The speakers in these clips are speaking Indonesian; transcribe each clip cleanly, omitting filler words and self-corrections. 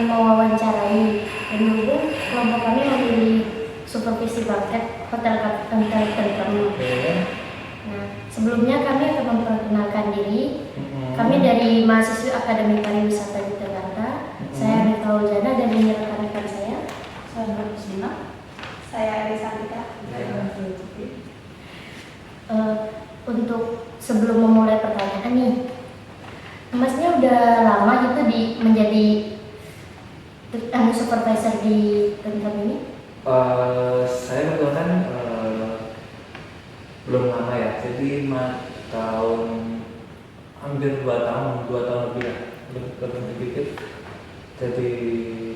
kami mewawancarai, dan juga kelompok kami memilih supervisi banket hotel tentrem. Nah, sebelumnya kami akan memperkenalkan diri. Kami dari mahasiswa Akademi Pariwisata Yogyakarta. Saya Anita Uljana dan ini rekan-rekan saya. Saya Muslimah. Saya Elisa Anita. Untuk sebelum memulai pertanyaan nih, Masnya udah lama gitu menjadi supervisor di tentrem ini? Saya kebetulan belum lama ya, jadi hampir 2 tahun lebih lah, belum dikit jadi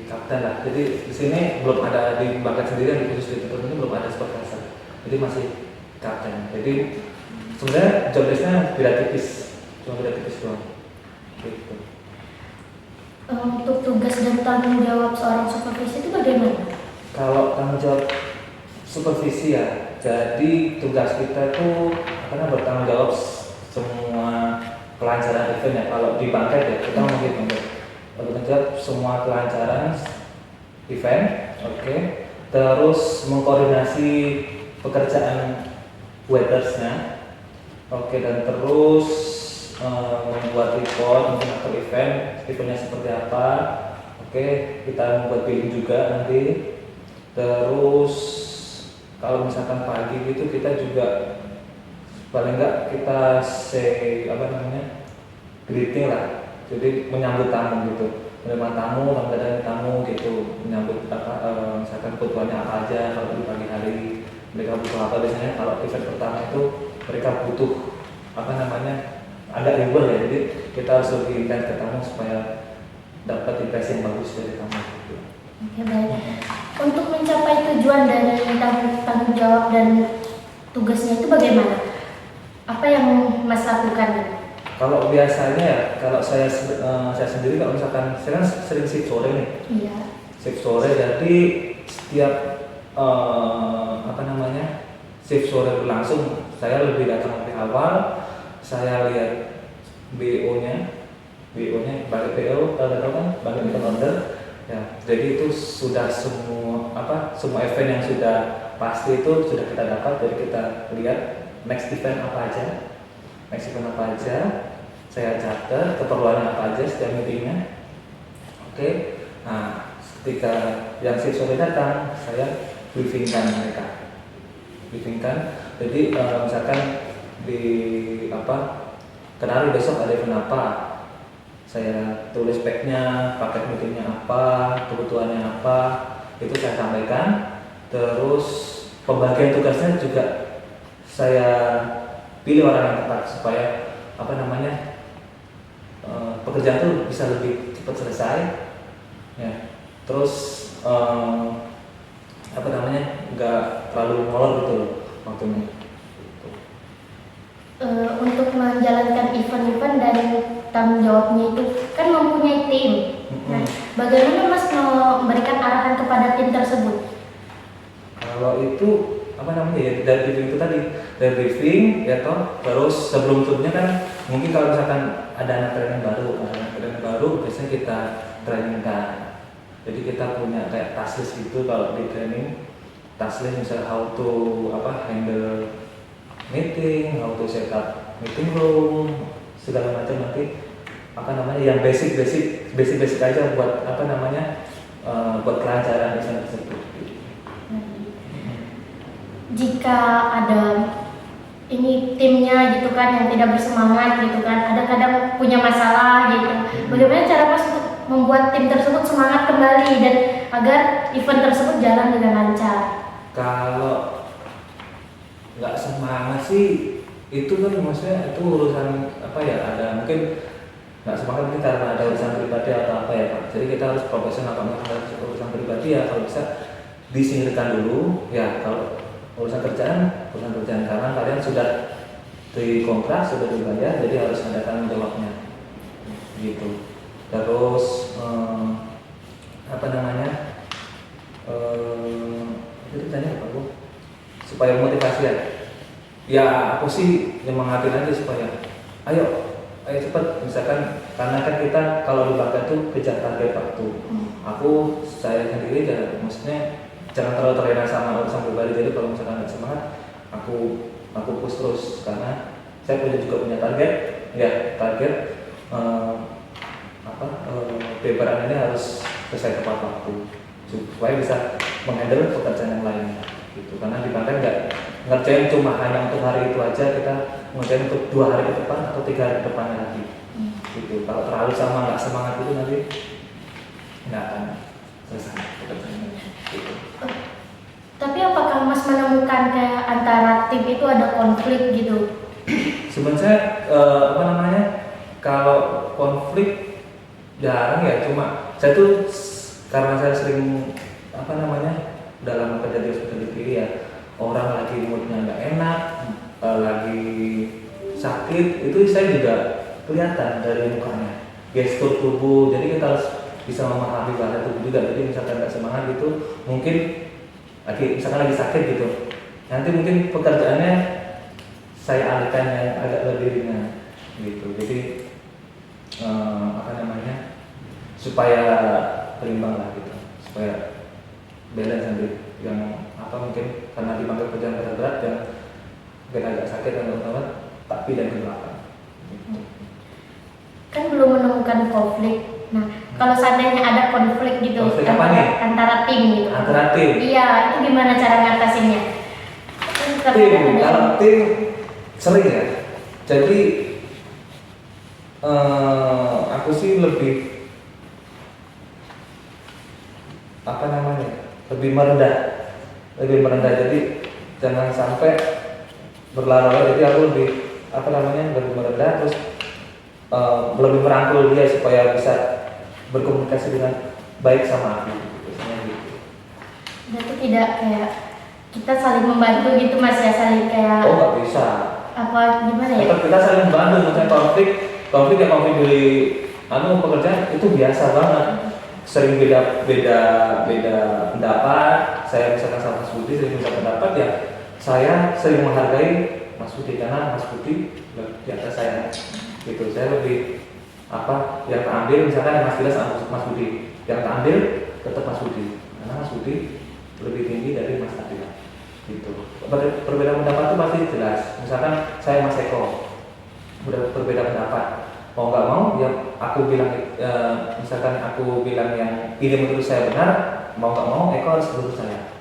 kapten lah. Jadi di sini belum ada di bakat sendiri yang khusus di tentrem ini belum ada supervisor, jadi masih kapten. Jadi sebenarnya job desk-nya beda tipis doang. Gitu. Untuk tugas dan tanggung jawab seorang supervisi itu bagaimana? Kalau tanggung jawab supervisi ya, jadi tugas kita tuh bertanggung jawab semua kelancaran event ya. Kalau di banket ya, kita mungkin bertanggung jawab semua kelancaran event, oke. Terus mengkoordinasi pekerjaan waitersnya, oke, dan terus membuat report mungkin atau eventnya seperti apa, oke. Kita membuat billing juga nanti. Terus kalau misalkan pagi gitu kita juga paling enggak kita greeting lah, jadi menyambut tamu gitu, menerima tamu, melayani tamu gitu, menyambut misalkan kebutuhannya apa aja. Kalau di pagi hari mereka butuh apa, biasanya kalau event pertama itu mereka butuh ada reward ya, jadi kita harus lebih intens ke tamu supaya dapat impresi yang bagus dari tamu gitu. Oke, baik. Untuk mencapai tujuan dari tanggung jawab dan tugasnya itu bagaimana? Apa yang Mas lakukan? Kalau biasanya ya, kalau saya sendiri kalau misalkan saya kan sering shift sore nih. Iya. Shift sore, jadi setiap shift sore berlangsung, saya lebih datang lebih awal. Saya lihat BO-nya, balik BO, tahu kan, balik order. Ya, jadi itu sudah semua event yang sudah pasti itu sudah kita dapat. Jadi kita lihat next event apa aja, saya catat keperluannya apa aja setiap meetingnya. Oke. Nah, ketika yang shift sore datang, saya briefingkan mereka. Jadi misalkan kenari besok ada event apa, saya tulis speknya, paket meetingnya apa, kebutuhannya apa, itu saya sampaikan. Terus pembagian tugasnya juga saya pilih orang yang tepat supaya pekerjaan itu bisa lebih cepat selesai ya. Terus nggak terlalu molor gitu loh waktunya. Untuk menjalankan event-event dan tanggung jawabnya itu kan mempunyai tim. Nah, bagaimana Mas memberikan arahan kepada tim tersebut? Kalau itu dari briefing itu tadi, dari briefing ya toh. Terus sebelum turnya kan mungkin kalau misalkan ada anak training baru biasanya kita trainingkan. Jadi kita punya kayak task list gitu. Kalau di training task list misalnya how to handle meeting, how to set up meeting room, segala macam nanti yang basic aja buat buat kelancaran event tersebut. Jika ada timnya gitu kan yang tidak bersemangat gitu kan, ada kadang punya masalah gitu. Bagaimana cara Mas untuk membuat tim tersebut semangat kembali dan agar event tersebut jalan dengan lancar? Kalau nggak semangat sih itu kan maksudnya itu urusan ada mungkin nggak semangat mungkin karena ada urusan pribadi atau apa ya Pak. Jadi kita harus profesional. Kalau urusan pribadi ya kalau bisa disingkirkan dulu ya. Kalau urusan kerjaan karena kalian sudah dikontrak, sudah dibayar, jadi harus ada tanggung jawabnya gitu. Terus itu tanya apa Bu? Supaya motivasi ya aku sih nyemangatin aja supaya ayo ayo cepet, misalkan karena kan kita kalau di bangka tuh kejar target waktu. Saya sendiri dan maksudnya jangan terlalu terlena sama urusan pribadi, jadi kalau misalkan nggak semangat aku push terus karena saya punya target paperan ini harus selesai tepat waktu supaya bisa menghandle pekerjaan yang lain gitu. Karena di bangka nggak ngerjain cuma hanya untuk hari itu aja, kita ngerjain untuk 2 hari ke depan atau 3 hari ke depannya lagi gitu. Kalau terlalu nggak semangat itu nanti nggak akan selesai pekerjaannya gitu. Tapi apakah Mas menemukan kayak antara tim itu ada konflik gitu? Sebenarnya kalau konflik jarang ya, cuma saya tuh karena saya sering dalam kerja di hospitality ya, orang lagi moodnya nggak enak, lagi sakit, itu saya juga kelihatan dari mukanya, gestur tubuh, jadi kita harus bisa memahami bahasa tubuh juga. Jadi misalkan nggak semangat gitu, mungkin misalkan lagi sakit gitu, nanti mungkin pekerjaannya saya alihkan yang agak lebih ringan gitu. Jadi supaya berimbang lah gitu, supaya balance nanti yang mungkin karena dipanggil kerjaan berat dan mungkin agak sakit dan teman-teman tapi dan ke belakang gitu. Kan belum menemukan konflik. Nah, kalau seandainya ada konflik gitu Konflik apa nih? antara tim gitu. Antara tim. Iya, itu gimana cara ngatasinnya? Kalau tim sering ya. Jadi aku sih lebih lebih merendah. Jadi jangan sampai berlarut. Jadi aku lebih lebih merendah, terus lebih merangkul dia supaya bisa berkomunikasi dengan baik sama aku gitu. Berarti tidak kayak kita saling membantu gitu Mas ya, saling kayak nggak bisa. Apa gimana ya? Kita saling membantu, misalnya konflik dari pekerjaan itu biasa banget. Sering beda pendapat. Saya misalkan sama Mas Budi sering beda pendapat ya. Saya sering menghargai Mas Budi karena Mas Budi di atas saya. Gitu. Saya lebih yang terambil misalkan Mas Dilas sama Mas Budi, yang terambil tetap Mas Budi karena Mas Budi lebih tinggi dari Mas Dilas. Gitu. Perbedaan pendapat itu pasti jelas. Misalkan saya Mas Eko berbeda pendapat, mau nggak mau ya aku bilang misalkan aku bilang yang ini menurut saya benar, mau nggak mau Eko harus menurut saya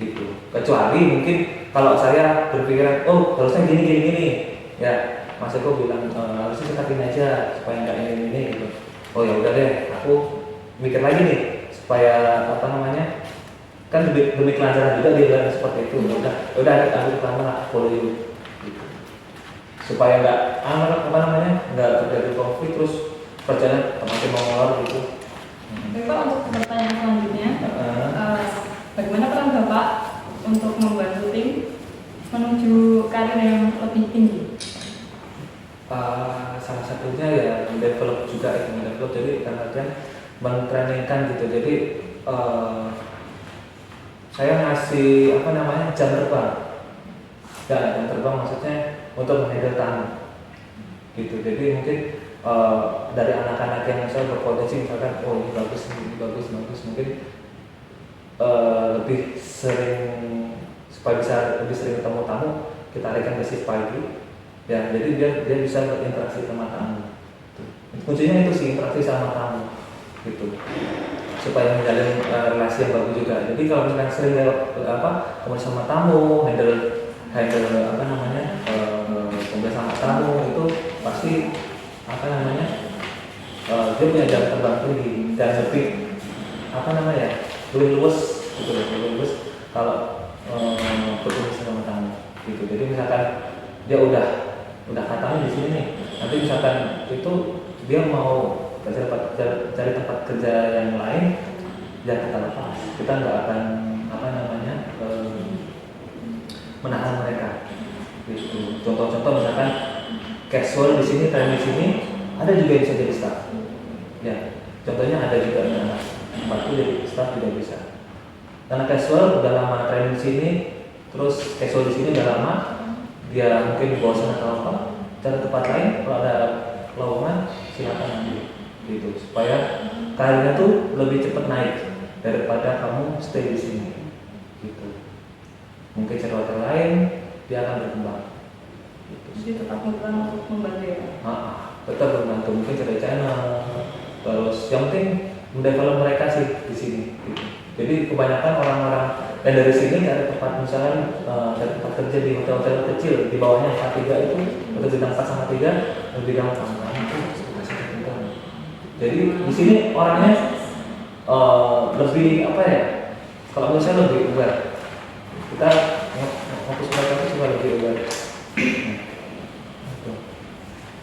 gitu. Kecuali mungkin kalau saya berpikiran harusnya gini ya Mas Eko bilang harusnya cekatin aja supaya nggak ini gitu. Ya udah deh, aku mikir lagi nih supaya kan demi kelancaran juga dia bilang seperti itu. Udah aku pertama follow you gitu. Supaya nggak nggak terjadi konflik terus perjalanan semakin molor gitu. Bapak, untuk pertanyaan selanjutnya, bagaimana peran Bapak untuk membantu tim menuju karir yang lebih tinggi? Salah satunya ya mendevelop juga, jadi karena mentrainingkan gitu. Jadi saya ngasih jam terbang. Jam terbang maksudnya untuk menghandle tamu gitu. Jadi mungkin dari anak-anak yang saya berpotensi misalkan ini bagus mungkin lebih sering supaya bisa lebih sering ketemu tamu, kita arahkan ke shift pagi ya, jadi dia bisa berinteraksi sama tamu. Kuncinya itu sih, interaksi sama tamu gitu, supaya menjalin relasi yang bagus juga. Jadi kalau misalkan sering komunikasi sama tamu, handle komunikasi sama tamu, itu pasti dia punya jam terbang tinggi dan lebih lebih luas gitu, lebih luas kalau berkomunikasi sama tamu gitu. Jadi misalkan dia udah katanya di sini nih, nanti misalkan itu dia mau cari tempat kerja yang lain, ya kita lepas. Kita nggak akan menahan mereka. Gitu. Contoh-contoh misalkan casual di sini, tren di sini, ada juga yang bisa jadi staff. Ya, contohnya ada juga anak tempatku jadi staff juga bisa. Karena casual udah lama tren di sini, terus casual di sini udah lama, dia mungkin bosan atau apa, cari tempat lain. Kalau supaya karirnya tuh lebih cepat naik daripada kamu stay di sini gitu. Mungkin cari hotel lain dia akan berkembang gitu. Jadi tetap berperan untuk membantu ya. Tetap membantu, mungkin cari channel terus yang penting mendevelop mereka sih di sini gitu. Jadi kebanyakan orang-orang yang dari sini cari tempat misalnya cari tempat kerja di hotel-hotel kecil di bawahnya 4-3 itu atau bidang 4 sama 3 lebih gampang. Jadi di sini orangnya lebih apa ya? Kalau menurut saya lebih aware. Kita fokus mereka itu cuma lebih aware.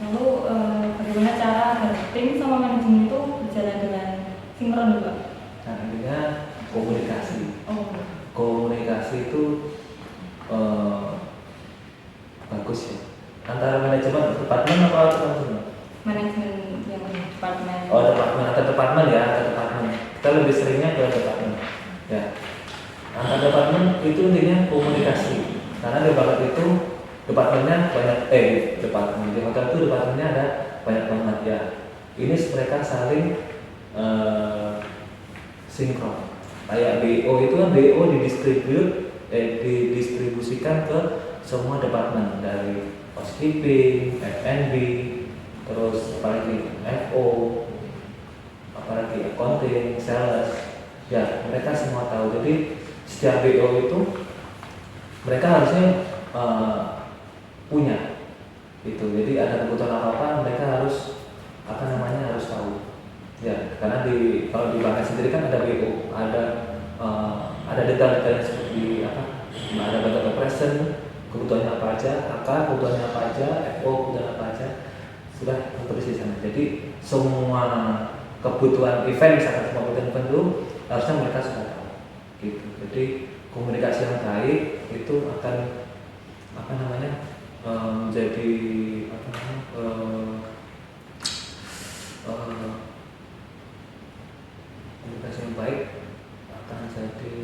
Lalu bagaimana cara agar tim sama manajemen itu berjalan dengan sinkron juga? Nah, intinya komunikasi. Oh. Komunikasi itu bagus ya. Antara manajemen departemen apa teman-teman? Manajemen yang departemen. Oh, departemen atau departemen ya, atau departemen. Kita lebih seringnya ke departemen. Ya. Antar departemen itu intinya komunikasi. Karena di Barat itu departemennya banyak, departemen di hotel itu departemennya ada banyak banget ya. Ini mereka saling sinkron. Kayak BO itu kan BO didistribusikan ke semua departemen dari housekeeping, F&B, terus apalagi FO, apalagi accounting, sales. Ya mereka semua tahu. Jadi setiap BO itu mereka harusnya punya itu. Jadi ada kebutuhan apa mereka harus harus tahu. Ya karena kalau di bank sendiri kan ada BO, ada detail-detail seperti ada data present, kebutuhannya apa aja, kebutuhannya apa aja, FO kebutuhan apa aja, sudah tertulis di sana. Jadi semua kebutuhan event, misalkan semua kebutuhan event itu harusnya mereka sudah tahu gitu. Jadi komunikasi yang baik itu akan menjadi komunikasi yang baik akan jadi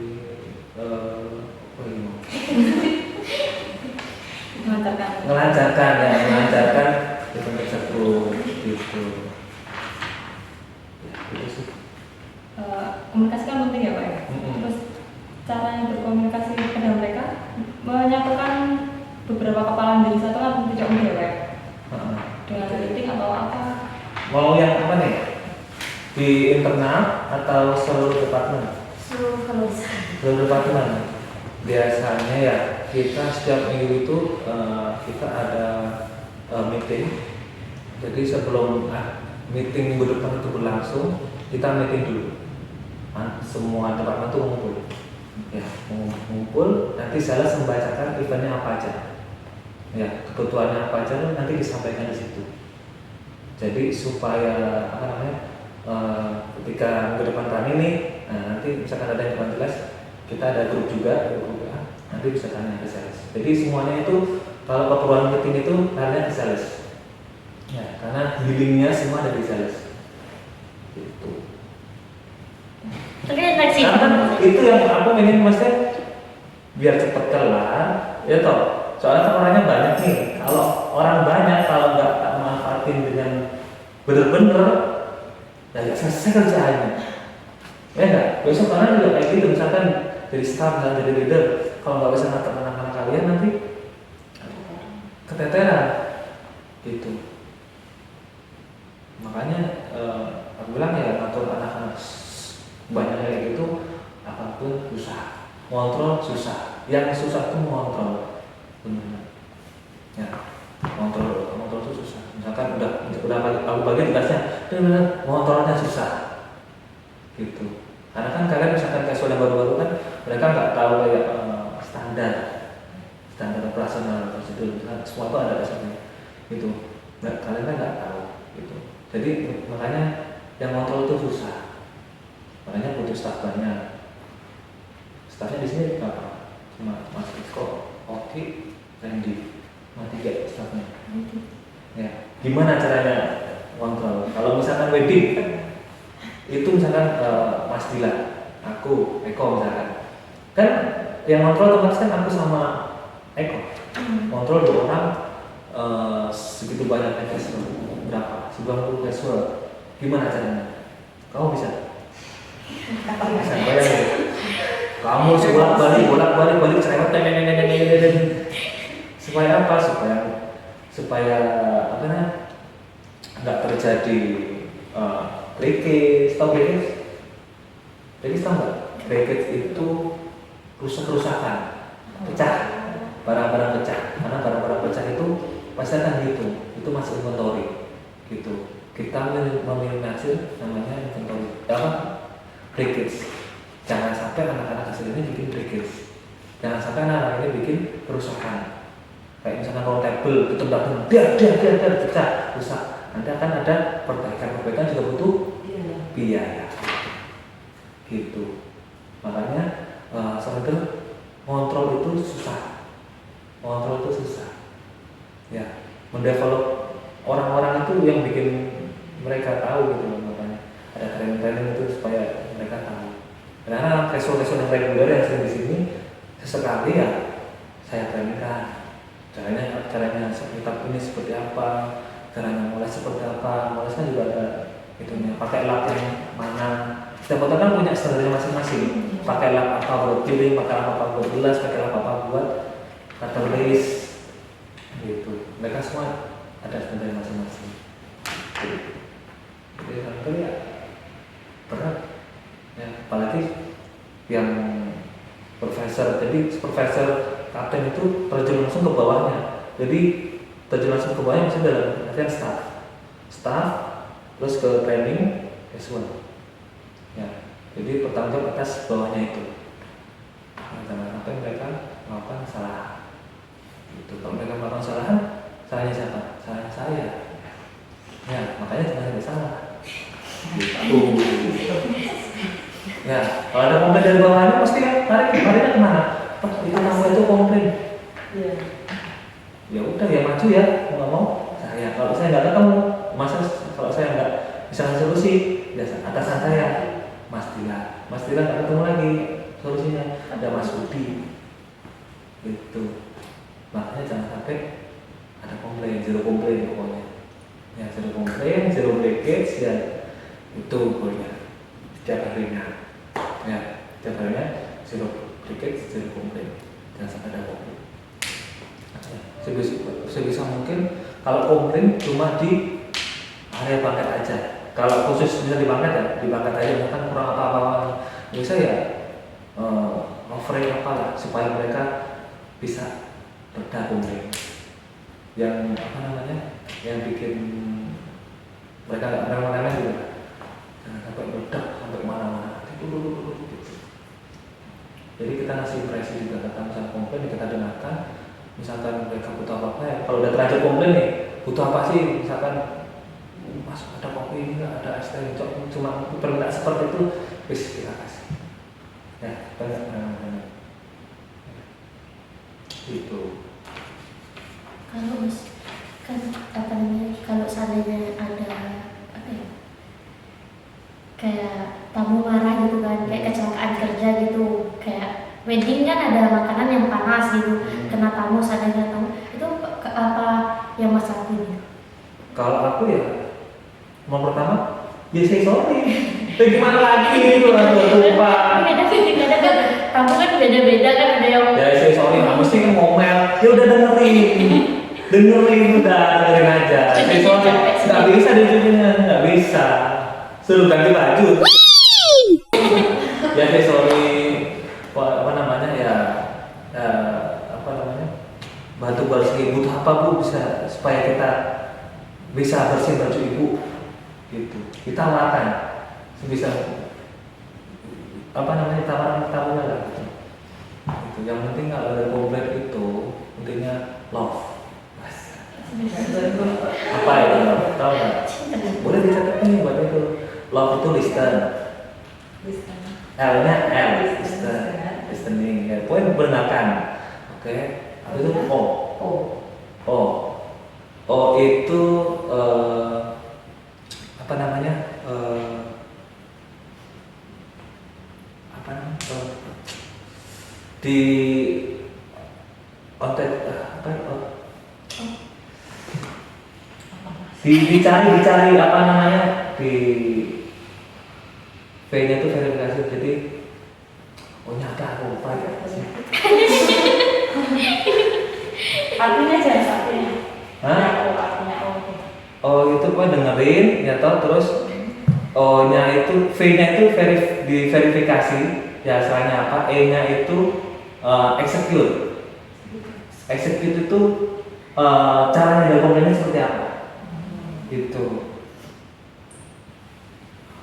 melancarkan event tersebut gitu. Ya, itu sih. Komunikasi kan penting ya Pak ya. Terus caranya berkomunikasi pada mereka menyatukan beberapa kepala menjadi satu kan tidak mudah Pak ya. Dengan meeting atau apa? Mau yang apa nih? Di internal atau seluruh departemen? Seluruh departemen. Biasanya ya kita setiap minggu itu kita ada meeting. Jadi sebelum meeting minggu depan itu berlangsung, kita meeting dulu. Semua departemen itu ngumpul. Ya, ngumpul. Nanti sales membacakan eventnya apa aja. Ya, kebutuhannya apa aja nanti disampaikan di situ. Jadi supaya ketika minggu depan rame nih, nanti misalkan ada yang kurang jelas, kita ada grup juga, nanti bisa tanya ke sales. Jadi semuanya itu kalau keperluan meeting itu tanya ke sales. Ya, karena healingnya semua ada di sales. Gitu. Tapi enak sih. Itu yang aku ingin maksudnya biar cepet kelar, ya toh. Soalnya kan orangnya banyak nih. Kalau orang banyak, kalau nggak manfaatin dengan bener-bener, ya nggak selesai kerjaannya. Ya nggak. Besok kalian juga kayak gitu. Misalkan dari staff dan jadi leader, kalau nggak bisa ngatur anak-anak kalian nanti keteteran, gitu. Makanya aku bilang ya ngatur anak-anak banyak kayak gitu, apapun susah. Kontrol susah. Yang susah itu mengontrol. Benar. Ya, kontrol itu susah. Misalkan udah aku bagi tugasnya, benar kontrolnya susah. Gitu. Karena kan kalian misalkan casual yang baru-baru kan mereka nggak tahu kayak standar operasional prosedur. Semua itu ada dasarnya. Gitu. Kalian kan nggak tahu. Gitu. Jadi makanya yang kontrol itu susah. Makanya butuh staff banyak. Staffnya di sini berapa? Cuma Mas Iko, Oki, Randy, cuma 3 staffnya. Ya, gimana caranya kontrol? Kalau misalkan wedding, itu misalkan Mas Dila, aku, Eko misalkan, kan yang kontrol otomatis kan aku sama Eko. Kontrol 2 orang segitu banyaknya casual, berapa? 90 casual. Gimana caranya? Kamu bisa? Bisa, bayangin. Kamu bolak-balik cerewet, supaya apa? Supaya apa namanya? Nggak terjadi breakage. Tahu breakage? Breakage tahu nggak? Breakage itu rusak-rusakan, pecah, barang-barang pecah. Karena barang-barang pecah itu pasti akan itu masuk inventory, gitu. Kita meminimalisir namanya inventory. Apa? Breakage. Jangan sampai anak-anak kecil ini bikin breakage. Jangan sampai anak-anak ini bikin kerusakan. Kayak misalnya kalau table ditendang, biar pecah, rusak. Nanti akan ada perbaikan juga butuh biaya. Gitu. Makanya sebenarnya kontrol itu susah. Ya, mendevelop orang-orang itu yang bikin mereka tahu gitu. Makanya ada training itu supaya mereka tahu. Karena reso-reso yang reguler yang sering di sini sesekali ya saya trainingkan. Caranya sekitar ini seperti apa, caranya mulai seperti apa. Mulai kan juga ada itunya. Pakai lap yang mana. Setiap kota kan punya standarnya masing-masing. Pakai lap apa buat killing, pakai lap apa buat gelas, pakai lap apa buat cutter base. Gitu. Mereka semua ada standarnya masing-masing. Jadi kan ya berat. Ya, apalagi yang profesor, jadi profesor kapten itu terjun langsung ke bawahnya. Jadi terjun langsung ke bawahnya misalnya dalam artian staff, terus ke training, S1. Ya, jadi bertanggung jawab atas bawahnya itu. Nah, jangan sampai mereka melakukan kesalahan. Itu kalau mereka melakukan kesalahan, salahnya siapa? Salahnya saya. Ya, makanya jangan sampai salah. Gitu. Ya, kalau ada komplain dari bawahnya pasti kan larinya kemana? Pak, itu kamu itu komplain. Iya. Ya udah ya maju ya, nggak mau. Saya kalau saya nggak ketemu, kalau saya nggak bisa ngasih solusi, ya atasan saya, Mas Dila nggak ketemu lagi solusinya, ada Mas Budi. Gitu. Makanya jangan sampai ada komplain, zero komplain pokoknya. Ya zero komplain, zero breakage ya itu pokoknya. Setiap harinya, ya setiap harinya zero breakage, zero komplain, jangan sampai ada komplain. Sebisa mungkin kalau komplain cuma di area bangket aja. Kalau khusus bisa di bangket aja, misalkan kurang apa-apa, bisa ya offering apalah supaya mereka bisa reda komplain. Yang apa namanya, yang bikin mereka nggak remeh-remeh juga. Jangan sampai meledak sampai mana-mana. Jadi kita ngasih impresi juga, kata misalnya komplain kita dengarkan. Misalkan mereka butuh apa-apa ya, kalau udah terlanjur komplain nih, butuh apa sih? Misalkan Mas ada kopi ini nggak, ada es teh, cuma permintaan seperti itu, wis kita kasih. Ya, banyak. Gitu. Kalau kan apa namanya, kalau seandainya ada apa ya, kayak tamu marah gitu kan, kayak kecelakaan kerja gitu, kayak wedding kan ada makanan yang panas gitu, kena tamu, seandainya tamu itu apa yang Mas lakuin? Kalau aku ya, mau pertama, ya say sorry. Gimana lagi gitu, lupa. Beda kan, tamu kan beda-beda kan, ada yang Ya say sorry, nggak mesti kan ngomel. Ya udah dengerin aja. Say sorry, nggak bisa dijadinya, nggak bisa. Suruh ganti baju. Ya say sorry, apa namanya ya, apa namanya, bantu bersih, butuh apa Bu, bisa supaya kita bisa bersih baju Ibu, gitu. Kita makan sebisa apa namanya, tawaran lah gitu. Yang penting kalau ada komplain itu intinya love. Apa ya love? Tahu nggak? Boleh dicatat nih buat itu. Love itu listen. L-nya L, listening. Ya, poin mendengarkan. Oke. Habis itu O itu apa namanya? Di konten dicari apa namanya, V-nya itu verifikasi, jadi oh nyata aku lupa ya. Artinya jangan satunya. Hah? Oh, artinya oh. Oh itu gue dengerin ya toh, terus O-nya itu, V-nya itu diverifikasi, ya istilahnya apa, E-nya itu execute. Execute itu caranya dari komplainnya seperti apa? Gitu.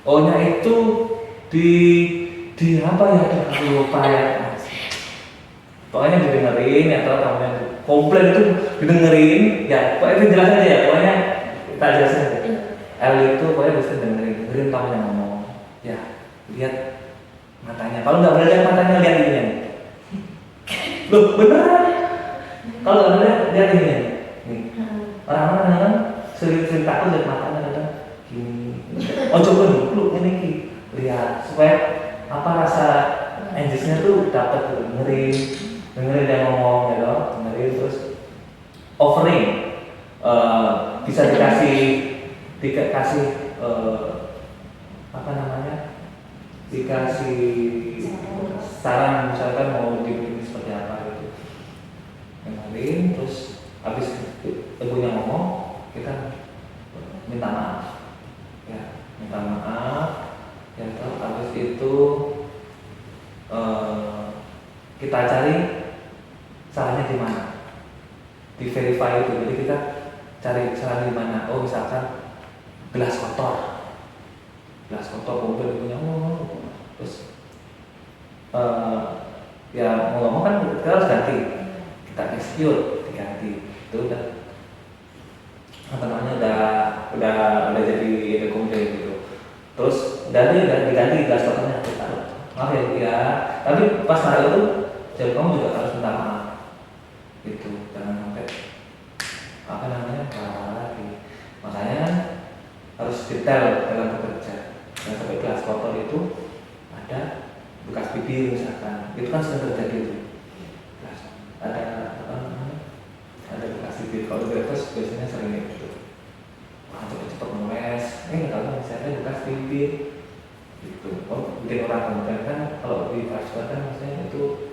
O-nya itu di apa ya? Aku lupa ya. Pokoknya didengerin ya toh, tamunya komplain itu didengerin, ya pokoknya itu jelas aja ya, pokoknya kita jelasin aja. L itu pokoknya bisa dengerin tamunya ngomong, ya lihat matanya. Kalau nggak boleh lihat matanya, lihat ininya. Loh beneran? Kalau nggak boleh lihat ininya. Nih, orang-orang kan sering takut lihat matanya kadang gini. Oh coba dulu ini lihat supaya apa rasa engage-nya tuh dapat dengerin dia ngomong ya loh, dengerin terus offering bisa dikasih apa namanya, dikasih saran misalkan mau dibikin seperti apa gitu, dengerin terus habis ibunya ngomong kita minta maaf ya, minta maaf ya, terus habis itu kita cari salahnya di mana, di verify itu. Jadi kita cari salah di mana. Oh misalkan gelas kotor mobil punya, terus ya mau ngomong kan kita harus ganti, kita execute diganti, itu udah apa namanya, udah jadi komplain gitu. Terus udah diganti gelas kotornya, kita maaf ya, tapi pas hari itu jadi kamu juga harus minta maaf gitu, jangan sampai apa namanya kalah lagi. Makanya harus detail dalam bekerja. Dan sampai gelas kotor itu ada bekas bibir misalkan, itu kan sering terjadi itu. Ada apa namanya, ada bekas bibir. Kalau di breakfast biasanya sering gitu. Wah cepet-cepet ngeles, kalau misalnya bekas bibir gitu. Oh bikin orang komplain kan, kalau di breakfast kan maksudnya itu